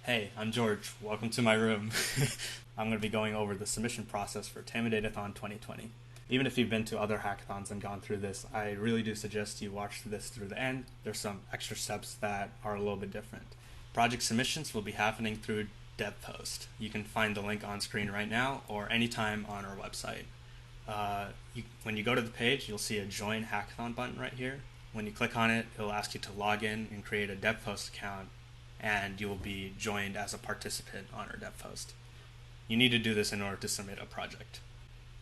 Hey, I'm George. Welcome to my room. I'm going to be going over the submission process for TAMU Datathon 2020. Even if you've been to other hackathons and gone through this, I really do suggest you watch this through the end. There's some extra steps that are a little bit different. Project submissions will be happening through Devpost. You can find the link on screen right now or anytime on our website. When you go to the page, you'll see a Join Hackathon button right here. When you click on it, it'll ask you to log in and create a Devpost account, and you will be joined as a participant on our Devpost. You need to do this in order to submit a project.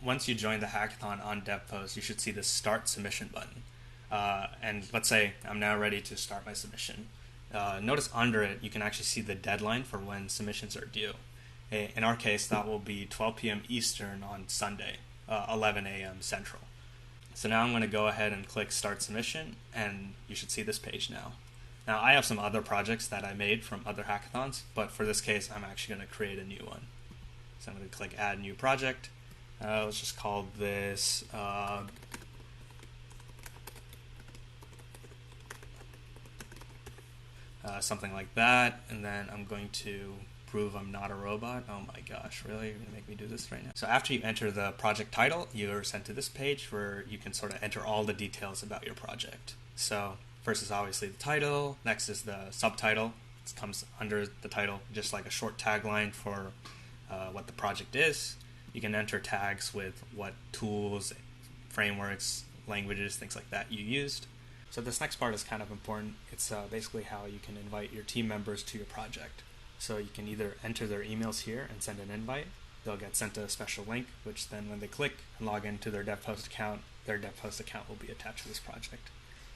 Once you join the hackathon on Devpost, you should see the Start Submission button. And let's say I'm now ready to start my submission. Notice under it, you can actually see the deadline for when submissions are due. In our case, that will be 12 p.m. Eastern on Sunday, 11 a.m. Central. So now I'm going to go ahead and click Start Submission, and you should see this page now. Now, I have some other projects that I made from other hackathons, but for this case, I'm actually going to create a new one. So I'm going to click Add New Project. Let's just call this something like that, and then I'm going to prove I'm not a robot. Oh my gosh, really? You're going to make me do this right now? So after you enter the project title, you're sent to this page where you can sort of enter all the details about your project. So first is obviously the title, next is the subtitle. It comes under the title, just like a short tagline for what the project is. You can enter tags with what tools, frameworks, languages, things like that you used. So this next part is kind of important. It's basically how you can invite your team members to your project. So you can either enter their emails here and send an invite. They'll get sent a special link, which then when they click and log into their Devpost account, their Devpost account will be attached to this project.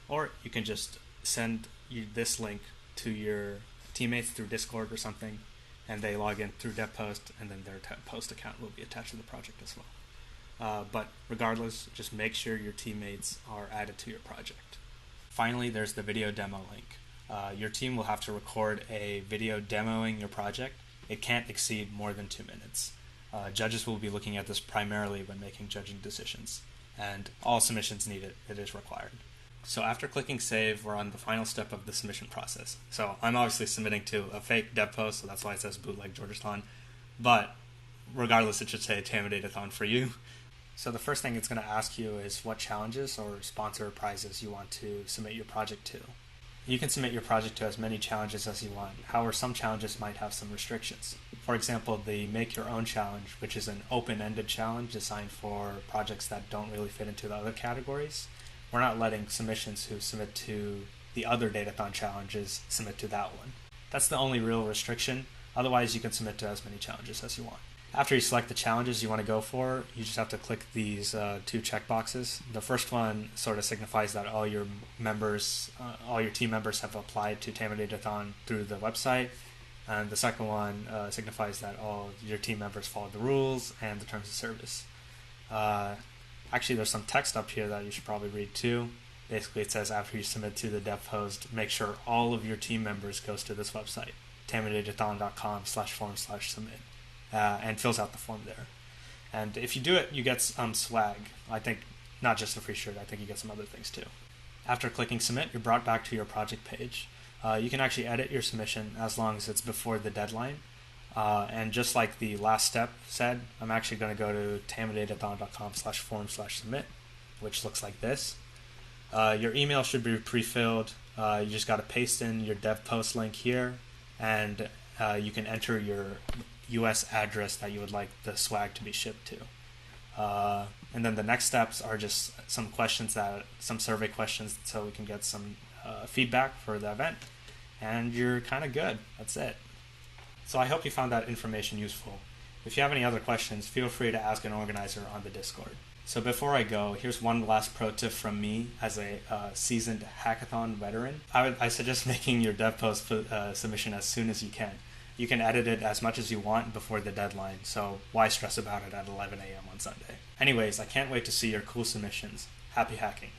Or you can just send this link to your teammates through Discord or something, and they log in through Devpost, and then their Devpost account will be attached to the project as well. But regardless, just make sure your teammates are added to your project. Finally, there's the video demo link. Your team will have to record a video demoing your project. It can't exceed more than 2 minutes. Judges will be looking at this primarily when making judging decisions, and all submissions need it. It is required. So after clicking save, we're on the final step of the submission process. So I'm obviously submitting to a fake Devpost, so that's why it says bootleg Georgetown. But regardless, it should say TAMU Datathon for you. So the first thing it's going to ask you is what challenges or sponsor prizes you want to submit your project to. You can submit your project to as many challenges as you want. However, some challenges might have some restrictions. For example, the Make Your Own Challenge, which is an open-ended challenge designed for projects that don't really fit into the other categories. We're not letting submissions who submit to the other Datathon challenges submit to that one. That's the only real restriction. Otherwise, you can submit to as many challenges as you want. After you select the challenges you want to go for, you just have to click these 2 checkboxes. The first one sort of signifies that all your team members have applied to TAMU Datathon through the website. And the second one signifies that all your team members followed the rules and the terms of service. Actually, there's some text up here that you should probably read too. Basically, it says after you submit to the Devpost, make sure all of your team members goes to this website, tamudatathon.com/form/submit, and fills out the form there. And if you do it, you get some swag. I think not just a free shirt, I think you get some other things too. After clicking submit, you're brought back to your project page. You can actually edit your submission as long as it's before the deadline. And just like the last step said, I'm actually going to go to tamudatathon.com/form/submit, which looks like this. Your email should be pre-filled. You just got to paste in your Devpost link here, and you can enter your US address that you would like the swag to be shipped to. And then the next steps are just some survey questions so we can get some feedback for the event, and you're kind of good. That's it. So I hope you found that information useful. If you have any other questions, feel free to ask an organizer on the Discord. So before I go, here's one last pro tip from me as a seasoned hackathon veteran. I suggest making your Devpost submission as soon as you can. You can edit it as much as you want before the deadline, so why stress about it at 11 a.m. on Sunday? Anyways, I can't wait to see your cool submissions. Happy hacking.